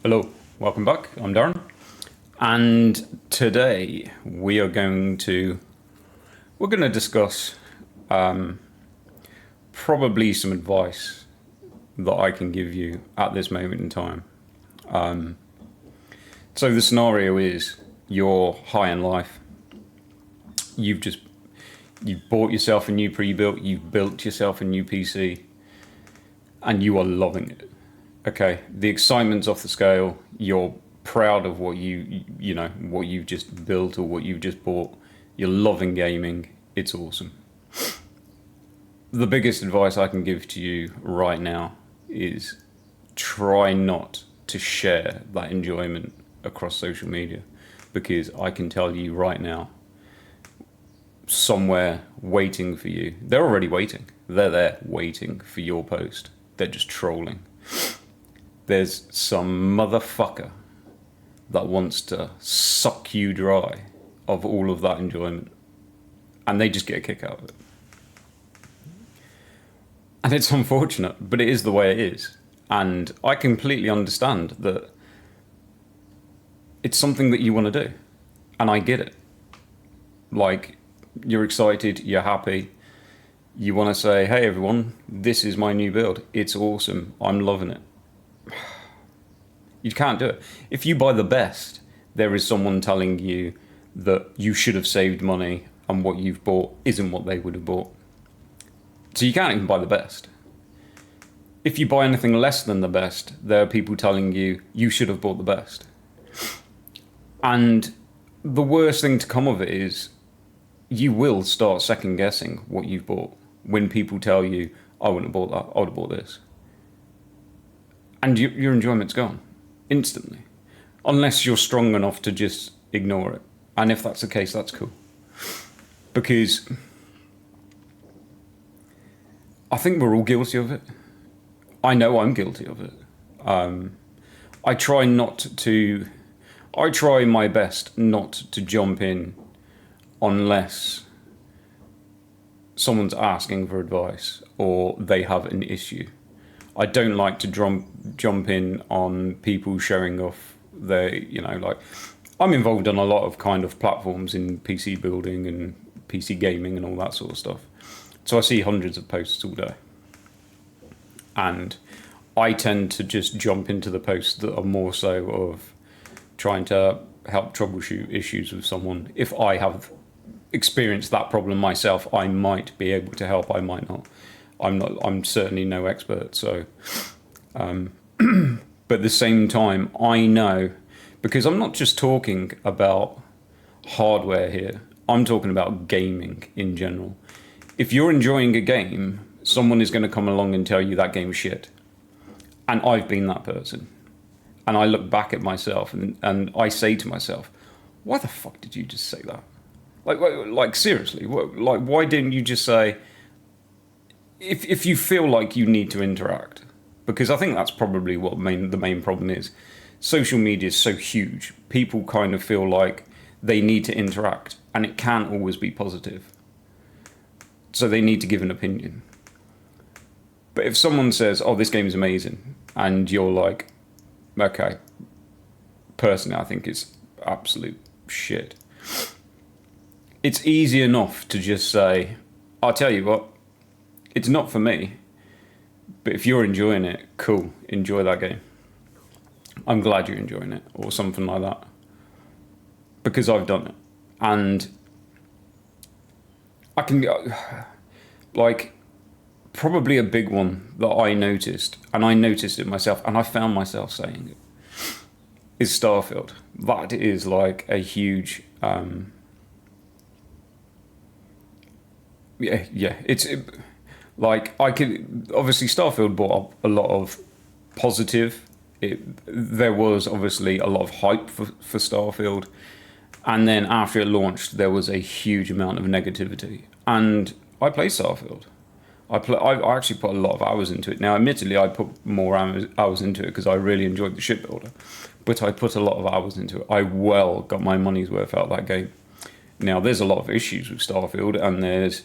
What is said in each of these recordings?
Hello, welcome back. I'm Darren, and today we're going to discuss probably some advice that I can give you at this moment in time. So the scenario is you're high in life. You've bought yourself a new pre-built. You've built yourself a new PC, and you are loving it. Okay, the excitement's off the scale. You're proud of what what you've just built or what you've just bought. You're loving gaming. It's awesome. The biggest advice I can give to you right now is try not to share that enjoyment across social media, because I can tell you right now, somewhere waiting for you. They're already waiting. They're there waiting for your post. They're just trolling. There's some motherfucker that wants to suck you dry of all of that enjoyment, and they just get a kick out of it. And it's unfortunate, but it is the way it is. And I completely understand that it's something that you want to do, and I get it. Like, you're excited, you're happy, you want to say, hey everyone, this is my new build, it's awesome, I'm loving it. You can't do it. If you buy the best, there is someone telling you that you should have saved money and what you've bought isn't what they would have bought. So you can't even buy the best. If you buy anything less than the best, there are people telling you you should have bought the best. And the worst thing to come of it is you will start second guessing what you've bought when people tell you, I wouldn't have bought that, I would have bought this. And your enjoyment's gone instantly, unless you're strong enough to just ignore it. And if that's the case, that's cool. Because I think we're all guilty of it. I know I'm guilty of it. I try my best not to jump in unless someone's asking for advice or they have an issue. I don't like to jump in on people showing off their, like, I'm involved in a lot of kind of platforms in PC building and PC gaming and all that sort of stuff. So I see hundreds of posts all day. And I tend to just jump into the posts that are more so of trying to help troubleshoot issues with someone. If I have experienced that problem myself, I might be able to help, I might not. I'm certainly no expert, so but at the same time, I know, because I'm not just talking about hardware here, I'm talking about gaming in general. If you're enjoying a game, someone is going to come along and tell you that game's shit. And I've been that person. And I look back at myself and I say to myself, why the fuck did you just say that? Like seriously, why didn't you just say, if you feel like you need to interact? Because I think that's probably what the main problem is. Social media is so huge. People kind of feel like they need to interact, and it can't always be positive. So they need to give an opinion. But if someone says, oh, this game is amazing, and you're like, okay, personally, I think it's absolute shit. It's easy enough to just say, I'll tell you what, it's not for me, but if you're enjoying it, cool, enjoy that game. I'm glad you're enjoying it, or something like that. Because I've done it. And I can, like, probably a big one that I noticed, and I noticed it myself, and I found myself saying it, is Starfield. That is like a huge, like, I could, obviously Starfield brought up a lot of positive. There was obviously a lot of hype for Starfield. And then after it launched, there was a huge amount of negativity. And I played Starfield. I actually put a lot of hours into it. Now, admittedly, I put more hours into it because I really enjoyed the shipbuilder. But I put a lot of hours into it. I got my money's worth out of that game. Now, there's a lot of issues with Starfield, and there's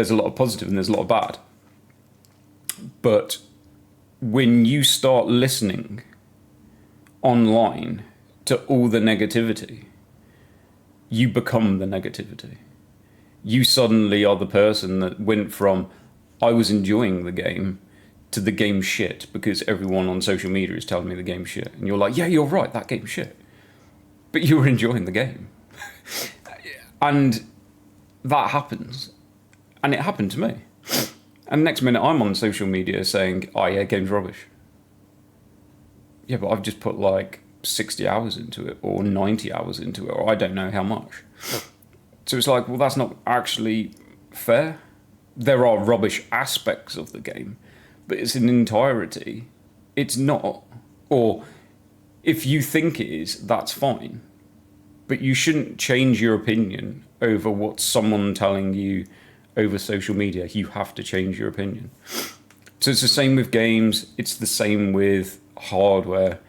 a lot of positive and there's a lot of bad. But when you start listening online to all the negativity, you become the negativity. You suddenly are the person that went from, I was enjoying the game, to the game shit because everyone on social media is telling me the game's shit. And you're like, yeah, you're right, that game's shit. But you were enjoying the game. And that happens. And it happened to me. And next minute I'm on social media saying, oh yeah, game's rubbish. Yeah, but I've just put like 60 hours into it or 90 hours into it, or I don't know how much. So it's like, well, that's not actually fair. There are rubbish aspects of the game, but it's in entirety. It's not. Or if you think it is, that's fine. But you shouldn't change your opinion over what someone telling you over social media. You have to change your opinion. So it's the same with games. It's the same with hardware.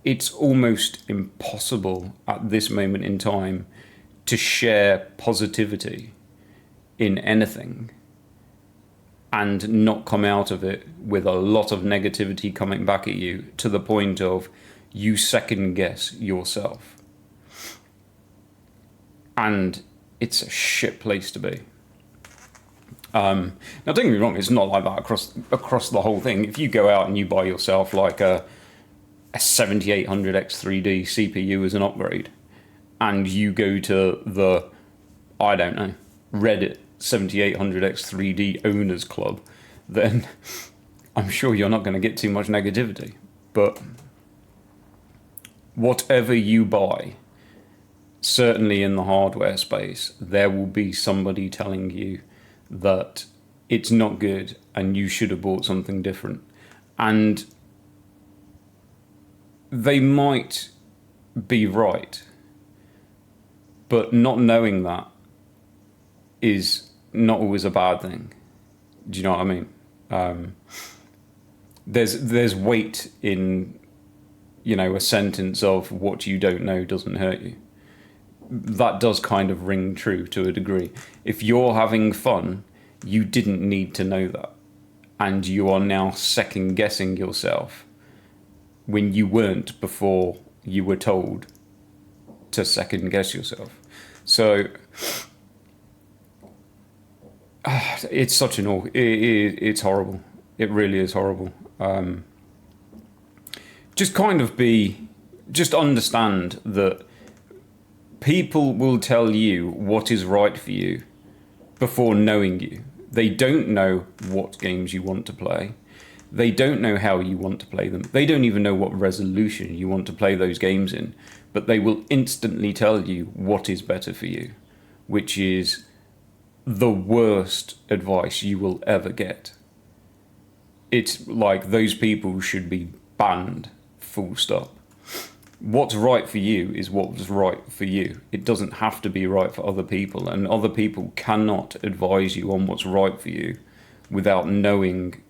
It's almost impossible at this moment in time to share positivity in anything and not come out of it with a lot of negativity coming back at you to the point of you second guess yourself. And it's a shit place to be. Now don't get me wrong, it's not like that across the whole thing. If you go out and you buy yourself like a 7800X3D CPU as an upgrade, and you go to the, I don't know, Reddit 7800X3D owners club, then I'm sure you're not going to get too much negativity. But whatever you buy, certainly in the hardware space, there will be somebody telling you that it's not good and you should have bought something different. And they might be right, but not knowing that is not always a bad thing. Do you know what I mean? There's weight in, a sentence of what you don't know doesn't hurt you. That does kind of ring true to a degree. If you're having fun, you didn't need to know that. And you are now second guessing yourself when you weren't before you were told to second guess yourself. So it's such an it's horrible. It really is horrible. Just understand that people will tell you what is right for you before knowing you. They don't know what games you want to play. They don't know how you want to play them. They don't even know what resolution you want to play those games in. But they will instantly tell you what is better for you, which is the worst advice you will ever get. It's like those people should be banned, full stop. What's right for you is what's right for you. It doesn't have to be right for other people, and other people cannot advise you on what's right for you without knowing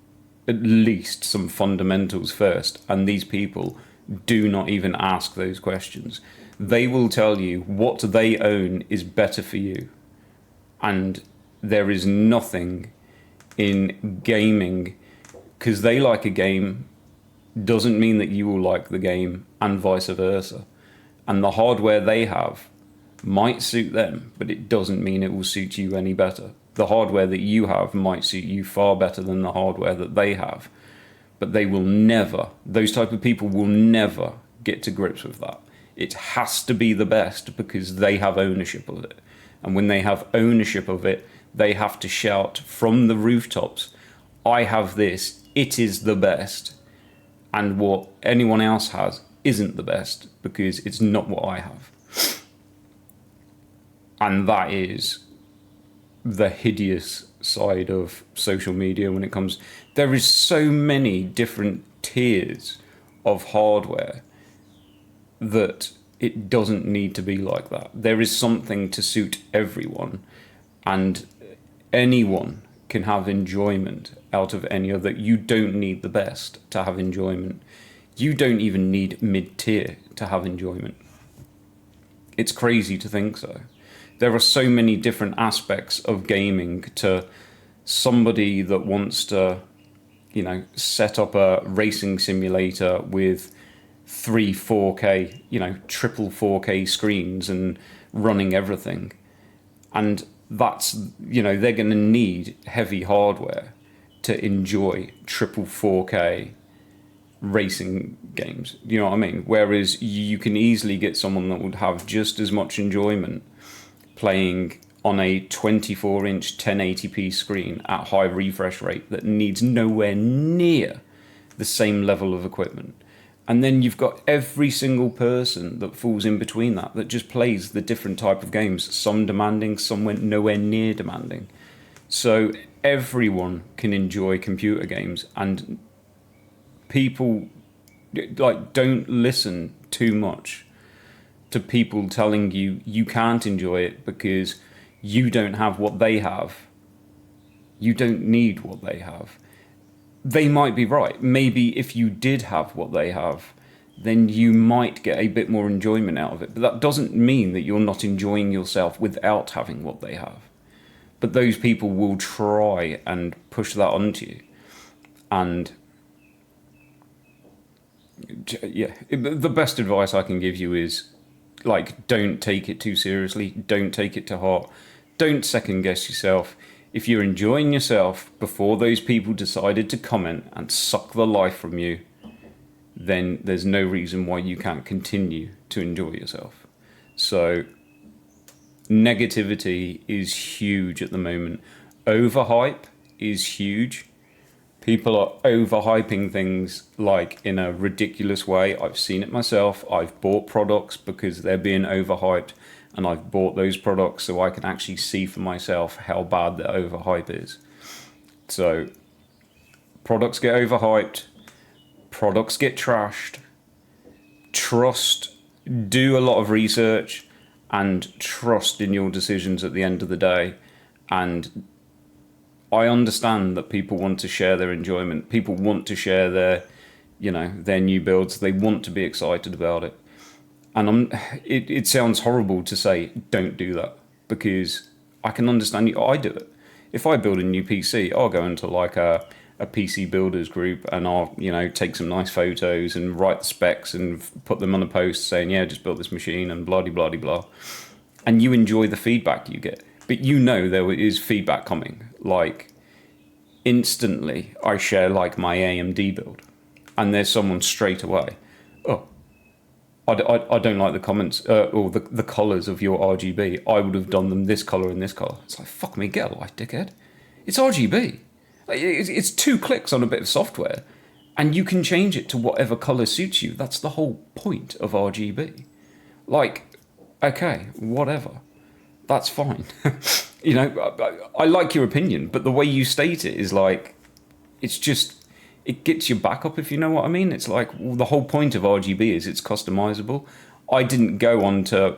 at least some fundamentals first. And these people do not even ask those questions. They will tell you what they own is better for you. And there is nothing in gaming, because they like a game doesn't mean that you will like the game, and vice versa. And the hardware they have might suit them, but it doesn't mean it will suit you any better. The hardware that you have might suit you far better than the hardware that they have. But they will never, those type of people will never get to grips with that. It has to be the best because they have ownership of it. And when they have ownership of it, they have to shout from the rooftops, I have this, it is the best. And what anyone else has isn't the best because it's not what I have. And that is the hideous side of social media when it comes. There is so many different tiers of hardware that it doesn't need to be like that. There is something to suit everyone, and anyone can have enjoyment out of any other. You don't need the best to have enjoyment. You don't even need mid-tier to have enjoyment. It's crazy to think so. There are so many different aspects of gaming to somebody that wants to, set up a racing simulator with three 4K, triple 4K screens and running everything. And that's, they're going to need heavy hardware to enjoy triple 4K racing games. You know what I mean? Whereas you can easily get someone that would have just as much enjoyment playing on a 24-inch 1080p screen at high refresh rate that needs nowhere near the same level of equipment. And then you've got every single person that falls in between that just plays the different type of games, some demanding, some nowhere near demanding. So everyone can enjoy computer games, and people don't listen too much to people telling you you can't enjoy it because you don't have what they have. You don't need what they have. They might be right. Maybe if you did have what they have, then you might get a bit more enjoyment out of it. But that doesn't mean that you're not enjoying yourself without having what they have. But those people will try and push that onto you. And yeah, the best advice I can give you is, don't take it too seriously. Don't take it to heart. Don't second guess yourself. If you're enjoying yourself before those people decided to comment and suck the life from you, then there's no reason why you can't continue to enjoy yourself. So negativity is huge at the moment. Overhype is huge. People are overhyping things in a ridiculous way. I've seen it myself. I've bought products because they're being overhyped, and I've bought those products so I can actually see for myself how bad the overhype is. So products get overhyped, products get trashed. Trust, do a lot of research, and trust in your decisions at the end of the day. And I understand that people want to share their enjoyment. People want to share their new builds. They want to be excited about it. And it sounds horrible to say, don't do that, because I can understand you. I do it. If I build a new PC, I'll go into a PC builders group, and I'll, take some nice photos and write the specs and put them on a post saying, yeah, just built this machine and blah, blah, blah, blah. And you enjoy the feedback you get. But there is feedback coming. Instantly, I share my AMD build, and there's someone straight away, oh, I don't like the comments or the colours of your RGB. I would have done them this colour and this colour. It's fuck me, get a life, dickhead. It's RGB. It's 2 clicks on a bit of software, and you can change it to whatever colour suits you. That's the whole point of RGB. Okay, whatever. That's fine. I like your opinion, but the way you state it is it gets your back up, if you know what I mean. It's the whole point of RGB is it's customizable. I didn't go onto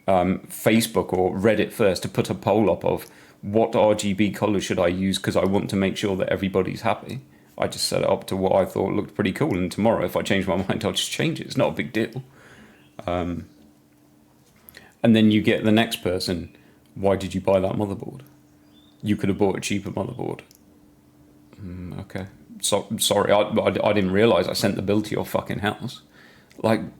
Facebook or Reddit first to put a poll up of what RGB color should I use because I want to make sure that everybody's happy. I just set it up to what I thought looked pretty cool, and tomorrow if I change my mind, I'll just change it. It's not a big deal. And then you get the next person, why did you buy that motherboard? You could have bought a cheaper motherboard. Okay. Sorry, I didn't realise I sent the bill to your fucking house. Do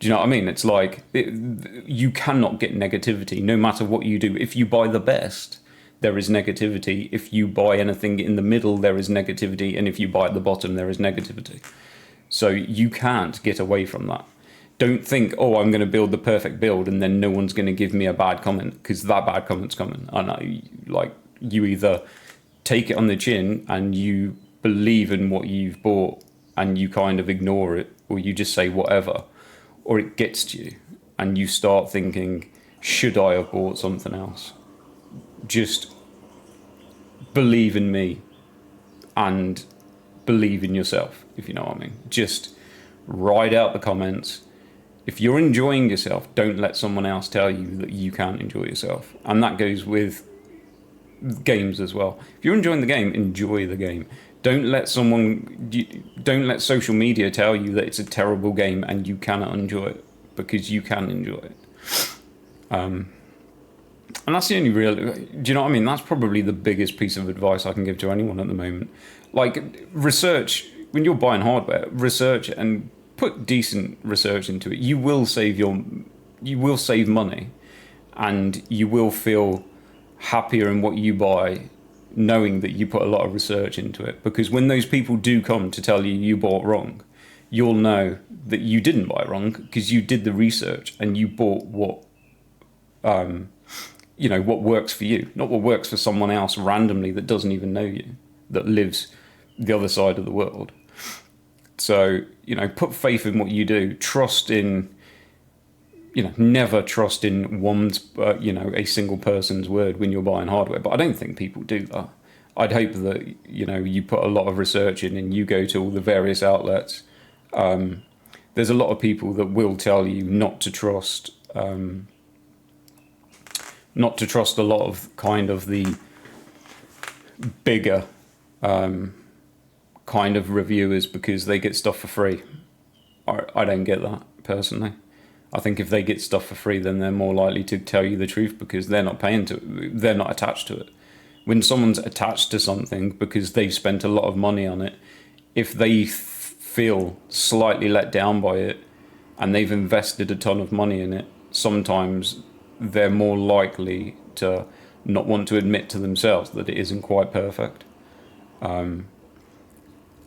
you know what I mean? It's you cannot get negativity no matter what you do. If you buy the best, there is negativity. If you buy anything in the middle, there is negativity. And if you buy at the bottom, there is negativity. So you can't get away from that. Don't think, oh, I'm going to build the perfect build and then no one's going to give me a bad comment, because that bad comment's coming. I know, you either take it on the chin and you believe in what you've bought and you kind of ignore it, or you just say whatever, or it gets to you and you start thinking, should I have bought something else? Just believe in me and believe in yourself, if you know what I mean. Just ride out the comments. If you're enjoying yourself, don't let someone else tell you that you can't enjoy yourself. And that goes with games as well. If you're enjoying the game, enjoy the game. Don't let social media tell you that it's a terrible game and you cannot enjoy it, because you can enjoy it. And that's the only real, do you know what I mean? That's probably the biggest piece of advice I can give to anyone at the moment. Research, when you're buying hardware, research it and put decent research into it, you will save money, and you will feel happier in what you buy, knowing that you put a lot of research into it. Because when those people do come to tell you you bought wrong, you'll know that you didn't buy wrong because you did the research and you bought what what works for you, not what works for someone else randomly that doesn't even know you, that lives the other side of the world. So, put faith in what you do. Trust in, never trust in a single person's word when you're buying hardware. But I don't think people do that. I'd hope that, you put a lot of research in and you go to all the various outlets. There's a lot of people that will tell you not to trust a lot of kind of the bigger kind of reviewers because they get stuff for free. I don't get that personally. I think if they get stuff for free, then they're more likely to tell you the truth because they're not they're not attached to it. When someone's attached to something because they've spent a lot of money on it, if they feel slightly let down by it and they've invested a ton of money in it, sometimes they're more likely to not want to admit to themselves that it isn't quite perfect.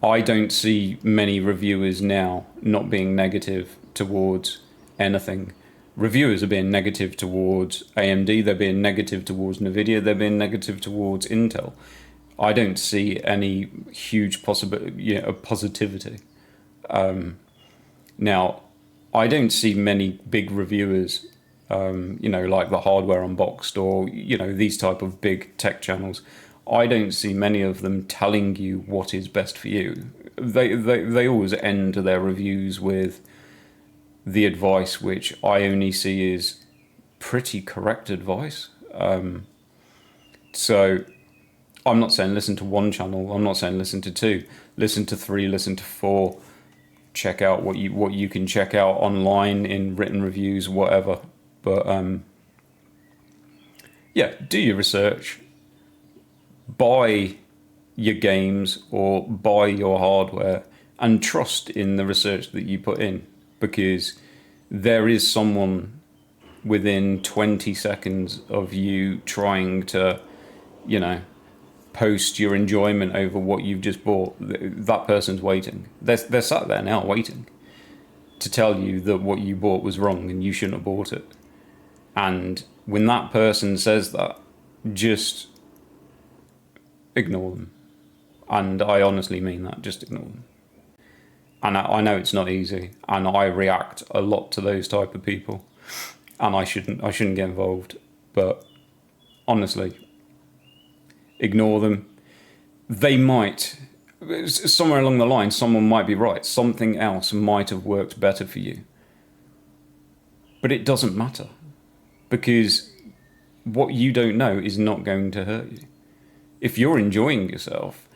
I don't see many reviewers now not being negative towards anything. Reviewers are being negative towards AMD, they're being negative towards Nvidia, they're being negative towards Intel. I don't see any huge positivity. Now, I don't see many big reviewers, like the Hardware Unboxed or, these type of big tech channels. I don't see many of them telling you what is best for you. They always end their reviews with the advice, which I only see is pretty correct advice. So I'm not saying listen to one channel. I'm not saying listen to two. Listen to three. Listen to four. Check out what you can check out online in written reviews, whatever. But do your research. Buy your games or buy your hardware and trust in the research that you put in, because there is someone within 20 seconds of you trying to, post your enjoyment over what you've just bought. That person's waiting. They're sat there now waiting to tell you that what you bought was wrong and you shouldn't have bought it. And when that person says that, just ignore them. And I honestly mean that, just ignore them. And I know it's not easy, and I react a lot to those type of people, and I shouldn't get involved, but honestly, ignore them. They might, somewhere along the line, someone might be right. Something else might have worked better for you. But it doesn't matter, because what you don't know is not going to hurt you. If you're enjoying yourself,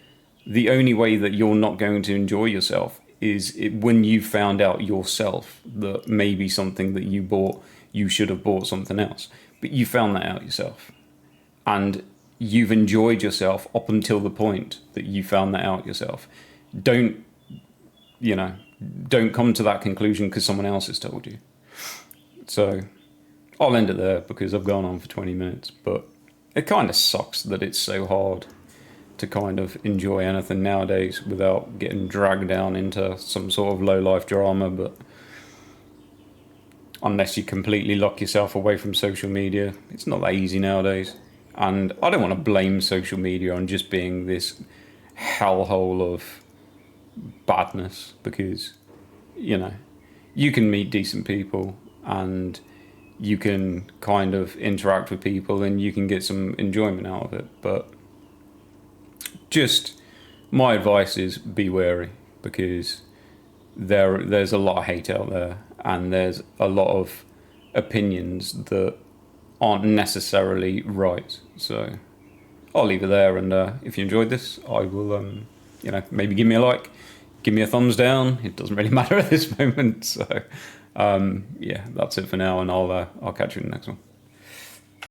the only way that you're not going to enjoy yourself is when you found out yourself that maybe something that you bought, you should have bought something else. But you found that out yourself. And you've enjoyed yourself up until the point that you found that out yourself. Don't come to that conclusion because someone else has told you. So I'll end it there because I've gone on for 20 minutes, but it kind of sucks that it's so hard to kind of enjoy anything nowadays without getting dragged down into some sort of low-life drama. But unless you completely lock yourself away from social media, it's not that easy nowadays. And I don't want to blame social media on just being this hellhole of badness, because, you can meet decent people and you can kind of interact with people and you can get some enjoyment out of it. But just my advice is be wary, because there's a lot of hate out there, and there's a lot of opinions that aren't necessarily right. So I'll leave it there, and if you enjoyed this, I will maybe give me a like, give me a thumbs down. It doesn't really matter at this moment. So that's it for now, and I'll catch you in the next one.